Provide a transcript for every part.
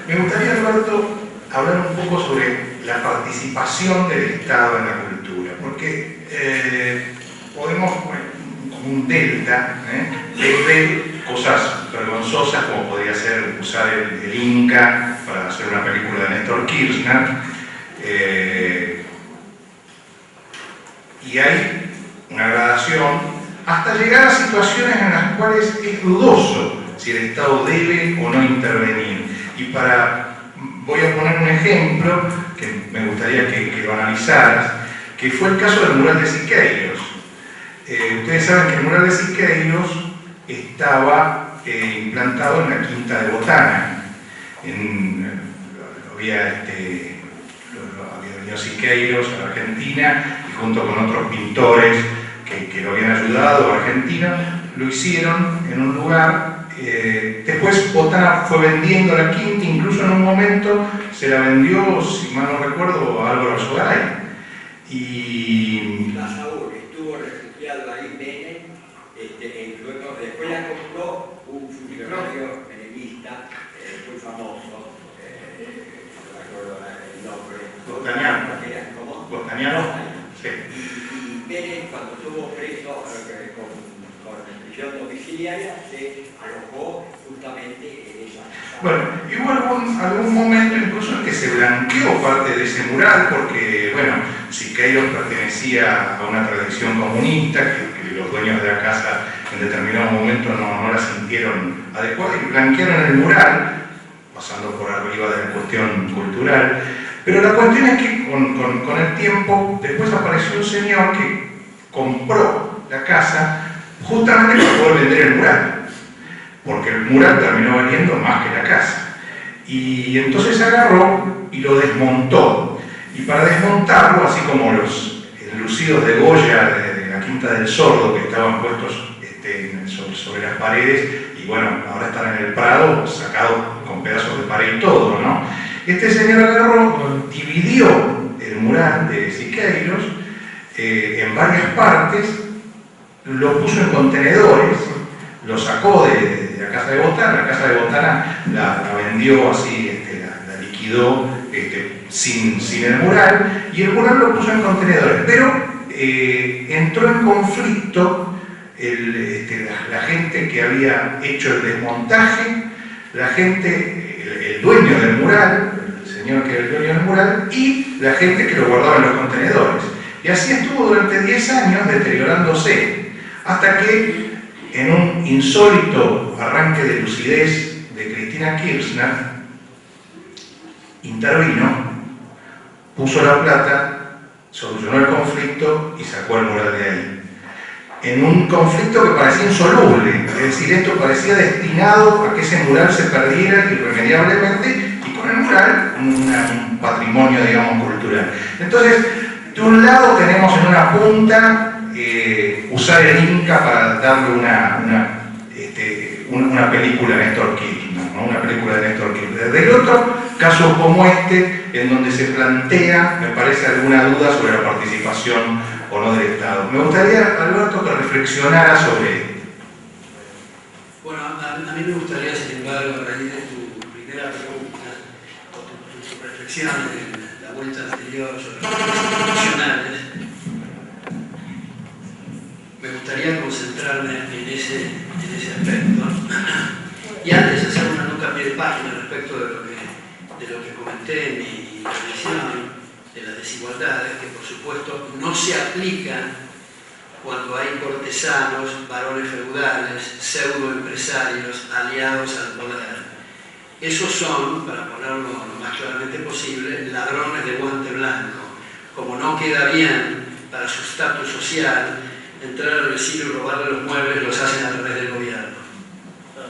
Me gustaría, Alberto, hablar un poco sobre la participación del Estado en la cultura, porque podemos, como un delta, desde cosas vergonzosas, como podría ser usar el Inca para hacer una película de Néstor Kirchner, y hay una gradación hasta llegar a situaciones en las cuales es dudoso si el Estado debe o no intervenir. Y voy a poner un ejemplo que me gustaría que lo analizaras, que fue el caso del mural de Siqueiros. Ustedes saben que el mural de Siqueiros estaba implantado en la Quinta de Botana. Había venido Siqueiros a la Argentina y junto con otros pintores que lo habían ayudado, argentinos, lo hicieron en un lugar. Después Botana fue vendiendo la quinta, incluso en un momento se la vendió, si mal no recuerdo, a Álvaro Sogaray. Y Saúl estuvo refugiado ahí, Menem, luego después la compró un funcionario menemista muy famoso, no me acuerdo el nombre. Botaniano. ¿Cómo? Botaniano. Sí. Y Menem, cuando estuvo preso con prisión domiciliaria, se alojó justamente en esa casa. Bueno, y hubo algún momento incluso en que se blanqueó parte de ese mural porque, bueno, Siqueiros pertenecía a una tradición comunista que los dueños de la casa en determinado momento no la sintieron adecuada y blanquearon el mural, pasando por arriba de la cuestión cultural. Pero la cuestión es que con el tiempo después apareció un señor que compró la casa justamente para poder vender el mural, porque el mural terminó valiendo más que la casa. Y entonces agarró y lo desmontó. Y para desmontarlo, así como los enlucidos de Goya de la Quinta del Sordo que estaban puestos sobre las paredes, y bueno, ahora están en el Prado, sacados con pedazos de pared y todo, ¿no? Este señor agarró, dividió el mural de Siqueiros en varias partes, lo puso en contenedores, lo sacó de la Casa de Botana. La Casa de Botana la vendió así, la liquidó sin el mural, y el mural lo puso en contenedores. Pero entró en conflicto la gente que había hecho el desmontaje, el dueño del mural, el señor que era el dueño del mural, y la gente que lo guardaba en los contenedores. Y así estuvo durante 10 años deteriorándose, hasta que en un insólito arranque de lucidez de Cristina Kirchner, intervino, puso la plata, solucionó el conflicto y sacó el mural de ahí. En un conflicto que parecía insoluble, es decir, esto parecía destinado a que ese mural se perdiera irremediablemente, y con el mural un patrimonio, digamos, cultural. Entonces, de un lado tenemos en una punta usar el Inca para darle una película a Néstor Kirchner, ¿no? Una película de Néstor Kirchner. Del otro, casos como en donde se plantea, me parece, alguna duda sobre la participación o no del Estado. Me gustaría, Alberto, que reflexionara sobre esto. Bueno, a mí me gustaría, sin embargo, a raíz de tu primera pregunta, o tu reflexión en la vuelta anterior sobre los procesos institucionales, me gustaría concentrarme en ese aspecto. Y antes hacer una nota a pie de página respecto de lo que comenté en mi intervención, de las desigualdades que por supuesto no se aplican cuando hay cortesanos, varones feudales, pseudoempresarios aliados al poder. Esos son, para ponerlo lo más claramente posible, ladrones de guante blanco. Como no queda bien para su estatus social entrar al vecino y robarle los muebles, los hacen a través del gobierno.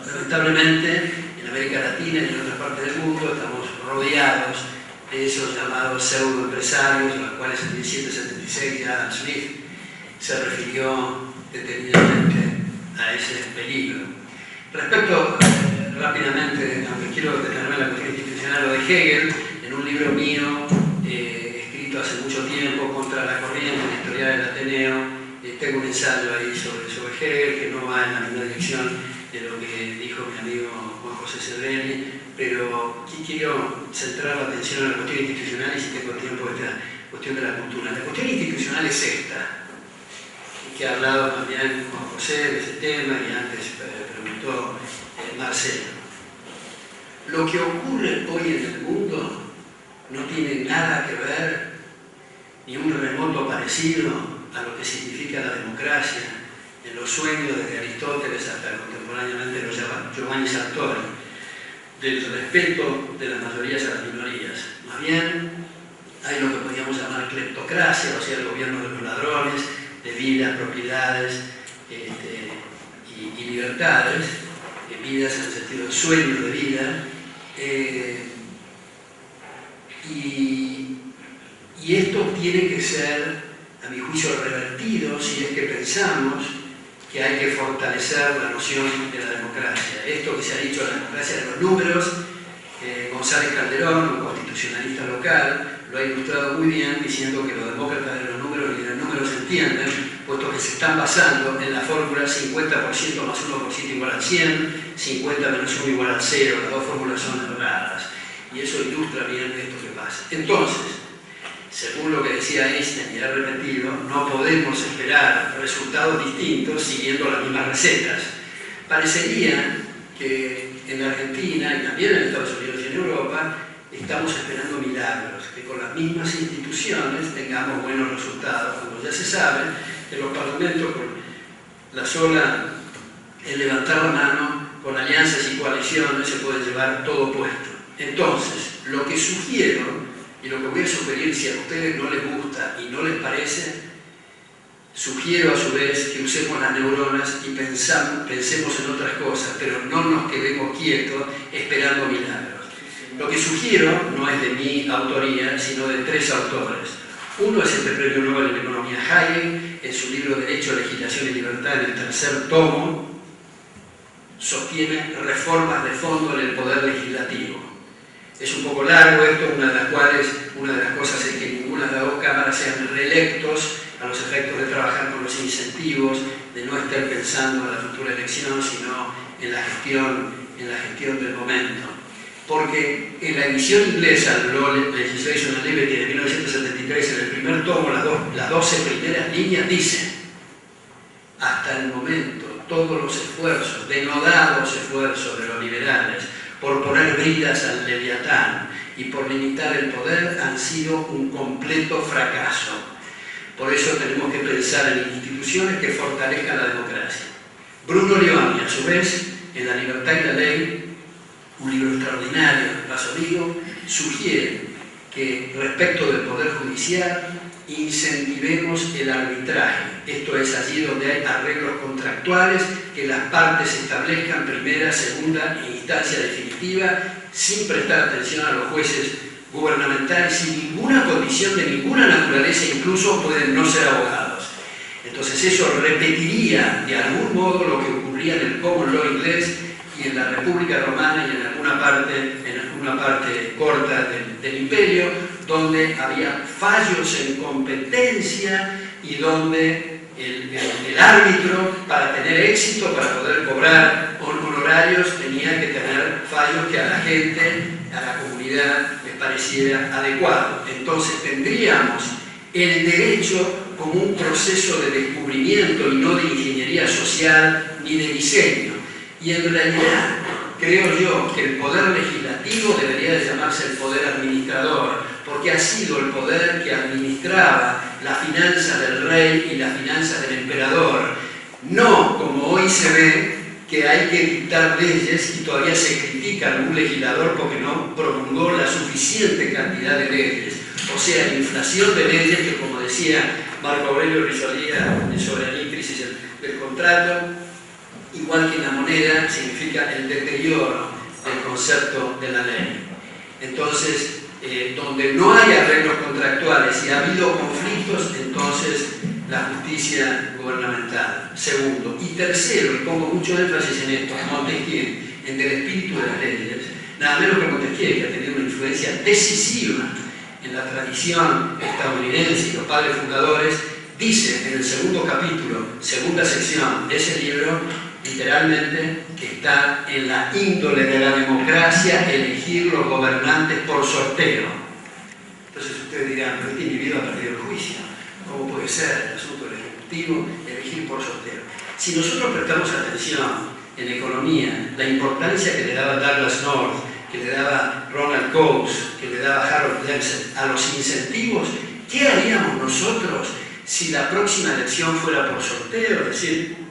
Lamentablemente, en América Latina y en otras partes del mundo estamos rodeados de esos llamados pseudoempresarios, a los cuales en 1776 ya Adam Smith se refirió detenidamente a ese peligro. Respecto, rápidamente, aunque quiero detenerme en la cuestión institucional, lo de Hegel, en un libro mío, escrito hace mucho tiempo, Contra la corriente, la historia del Ateneo, tengo un ensayo ahí sobre Hegel, que no va en la misma dirección de lo que dijo mi amigo Juan José José Cervelli, pero aquí quiero centrar la atención en la cuestión institucional y si tengo tiempo esta cuestión de la cultura. La cuestión institucional es esta, que ha hablado también con José de ese tema y antes preguntó Marcelo. Lo que ocurre hoy en el mundo no tiene nada que ver, ni un remoto parecido a lo que significa la democracia en los sueños desde Aristóteles hasta contemporáneamente los Giovanni Sartori, del respeto de las mayorías a las minorías. Más bien, hay lo que podríamos llamar cleptocracia, o sea, el gobierno de los ladrones, de vidas, propiedades y libertades, vidas en el sentido de sueños de vida, y esto tiene que ser, a mi juicio, revertido si es que pensamos que hay que fortalecer la noción de la democracia. Esto que se ha dicho de la democracia de los números, González Calderón, un constitucionalista local, lo ha ilustrado muy bien diciendo que los demócratas de los números y de los números entienden, puesto que se están basando en la fórmula 50% más 1% igual a 100, 50 menos 1 igual a 0, las dos fórmulas son erradas. Y eso ilustra bien esto que pasa. Entonces, según lo que decía Einstein y ha repetido, no podemos esperar resultados distintos siguiendo las mismas recetas. Parecería que en la Argentina y también en Estados Unidos y en Europa estamos esperando milagros, que con las mismas instituciones tengamos buenos resultados. Como ya se sabe, en los parlamentos con la sola, el levantar la mano, con alianzas y coaliciones se puede llevar todo puesto. Entonces, lo que sugiero y lo que voy a sugerir, si a ustedes no les gusta y no les parece, sugiero a su vez que usemos las neuronas y pensemos en otras cosas, pero no nos quedemos quietos esperando milagros. Lo que sugiero no es de mi autoría, sino de tres autores. Uno es el premio Nobel en Economía Hayek, en su libro Derecho, Legislación y Libertad, en el tercer tomo, sostiene reformas de fondo en el poder legislativo. Es un poco largo esto, una de las cosas es que ninguna de las dos cámaras sean reelectos a los efectos de trabajar con los incentivos, de no estar pensando en la futura elección, sino en la gestión del momento. Porque en la edición inglesa, Law, Legislation and Liberty, de 1973, en el primer tomo, las 12 primeras líneas dicen: hasta el momento, todos los esfuerzos, denodados esfuerzos de los liberales, por poner bridas al Leviatán y por limitar el poder han sido un completo fracaso. Por eso tenemos que pensar en instituciones que fortalezcan la democracia. Bruno Leoni, a su vez, en La libertad y la ley, un libro extraordinario, de paso digo, sugiere que respecto del poder judicial incentivemos el arbitraje. Esto es allí donde hay arreglos contractuales, que las partes establezcan primera, segunda e instancia definitiva, sin prestar atención a los jueces gubernamentales, sin ninguna condición de ninguna naturaleza, incluso pueden no ser abogados. Entonces eso repetiría de algún modo lo que ocurría en el Common Law inglés y en la República Romana y en alguna parte corta del Imperio, donde había fallos en competencia y donde el árbitro, para tener éxito, para poder cobrar honorarios, tenía que tener fallos que a la gente, a la comunidad, les pareciera adecuado. Entonces tendríamos el derecho como un proceso de descubrimiento y no de ingeniería social ni de diseño. Y en realidad creo yo que el poder legislativo debería de llamarse el poder administrador, porque ha sido el poder que administraba las finanzas del rey y las finanzas del emperador. No como hoy se ve, que hay que dictar leyes y todavía se critica a algún legislador porque no promulgó la suficiente cantidad de leyes. O sea, inflación de leyes que, como decía Marco Aurelio Risolía sobre la crisis del contrato, igual que en la moneda, significa el deterioro del concepto de la ley. Entonces, donde no hay arreglos contractuales y ha habido conflictos, entonces la justicia gubernamental. Segundo. Y tercero, y pongo mucho énfasis en esto, Montesquieu, en el espíritu de las leyes, nada menos que Montesquieu, que ha tenido una influencia decisiva en la tradición estadounidense y los padres fundadores, dice en el segundo capítulo, segunda sección de ese libro, literalmente está en la índole de la democracia elegir los gobernantes por sorteo. Entonces ustedes dirán, pero este individuo ha perdido el juicio. ¿Cómo puede ser el asunto del Ejecutivo elegir por sorteo? Si nosotros prestamos atención en economía, la importancia que le daba Douglas North, que le daba Ronald Coase, que le daba Harold Dempsey a los incentivos, ¿qué haríamos nosotros si la próxima elección fuera por sorteo? Es decir,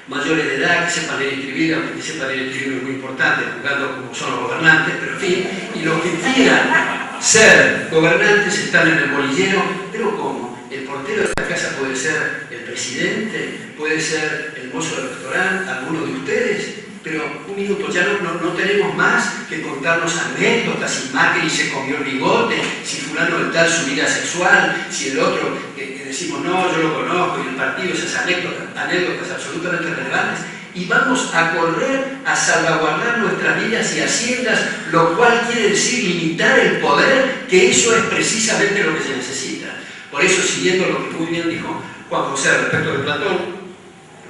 mayores de edad que sepan leer y escribir, aunque que sepan leer y escribir es muy importante, jugando como son los gobernantes, pero en fin, y los que quieran ser gobernantes están en el bolillero, pero ¿cómo? El portero de la casa puede ser el presidente, puede ser el mozo del restaurante, alguno de ustedes, pero un minuto, ya no tenemos más que contarnos anécdotas, si Macri se comió el bigote, si fulano de tal su vida sexual, si el otro, que decimos no, yo lo conozco, y el partido, esas anécdotas absolutamente relevantes, y vamos a correr a salvaguardar nuestras vidas y haciendas, lo cual quiere decir limitar el poder, que eso es precisamente lo que se necesita. Por eso, siguiendo lo que muy bien dijo Juan José respecto de Platón,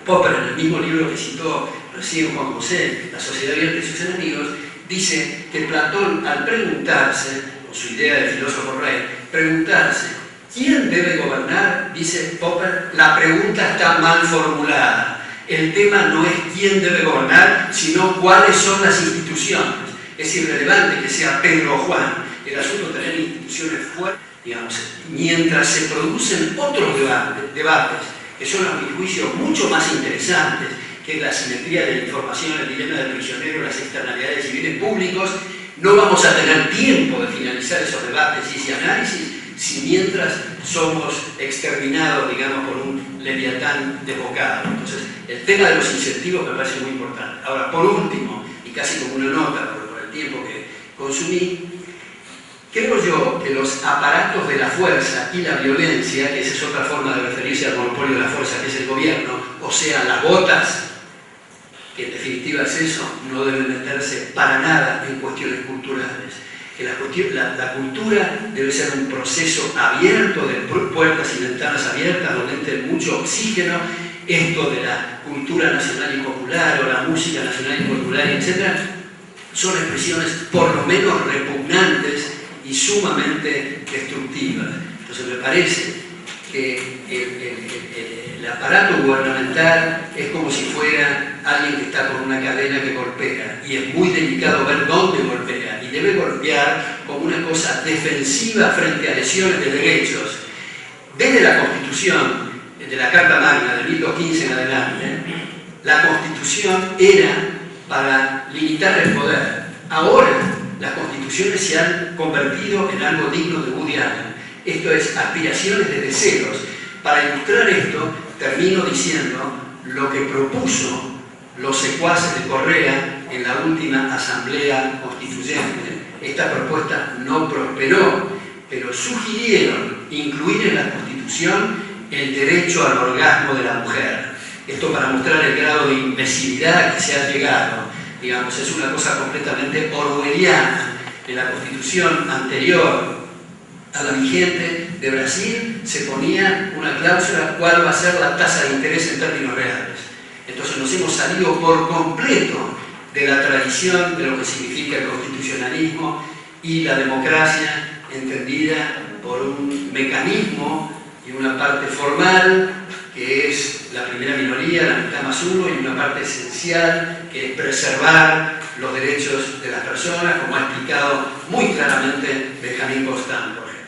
Popper, en el mismo libro que citó recién Juan José, La sociedad abierta y sus enemigos, dice que Platón, al preguntarse, con su idea de filósofo rey, preguntarse ¿quién debe gobernar? Dice Popper, la pregunta está mal formulada. El tema no es quién debe gobernar, sino cuáles son las instituciones. Es irrelevante que sea Pedro o Juan. El asunto es tener instituciones fuertes, digamos, mientras se producen otros debates, que son a mi juicio mucho más interesantes, que es la asimetría de la información, el dilema del prisionero, las externalidades y bienes públicos. No vamos a tener tiempo de finalizar esos debates y ese análisis si mientras somos exterminados, digamos, por un leviatán desbocado. Entonces, el tema de los incentivos me parece muy importante. Ahora, por último, y casi como una nota por el tiempo que consumí, creo yo que los aparatos de la fuerza y la violencia, que esa es otra forma de referirse al monopolio de la fuerza que es el gobierno, o sea, las botas, que en definitiva es eso, no deben meterse para nada en cuestiones culturales. Que la cultura debe ser un proceso abierto, de puertas y ventanas abiertas, donde entre mucho oxígeno. Esto de la cultura nacional y popular, o la música nacional y popular, etc., son expresiones por lo menos repugnantes y sumamente destructivas. Entonces me parece que el aparato gubernamental es como si fuera alguien que está con una cadena que golpea, y es muy delicado ver dónde golpea, y debe golpear como una cosa defensiva frente a lesiones de derechos. Desde la Constitución, de la Carta Magna de 1215 en adelante, la Constitución era para limitar el poder. Ahora las constituciones se han convertido en algo digno de Woody Allen. Esto es aspiraciones de deseos. Para ilustrar esto, termino diciendo lo que propuso los secuaces de Correa en la última asamblea constituyente. Esta propuesta no prosperó, pero sugirieron incluir en la Constitución el derecho al orgasmo de la mujer. Esto para mostrar el grado de imbecilidad que se ha llegado. Digamos, es una cosa completamente orwelliana. En la Constitución anterior a la vigente de Brasil se ponía una cláusula cuál va a ser la tasa de interés en términos reales. Entonces nos hemos salido por completo de la tradición de lo que significa el constitucionalismo y la democracia entendida por un mecanismo y una parte formal que es la primera minoría, la mitad más uno, y una parte esencial que es preservar los derechos de las personas, como ha explicado muy claramente Benjamín Constant, por ejemplo.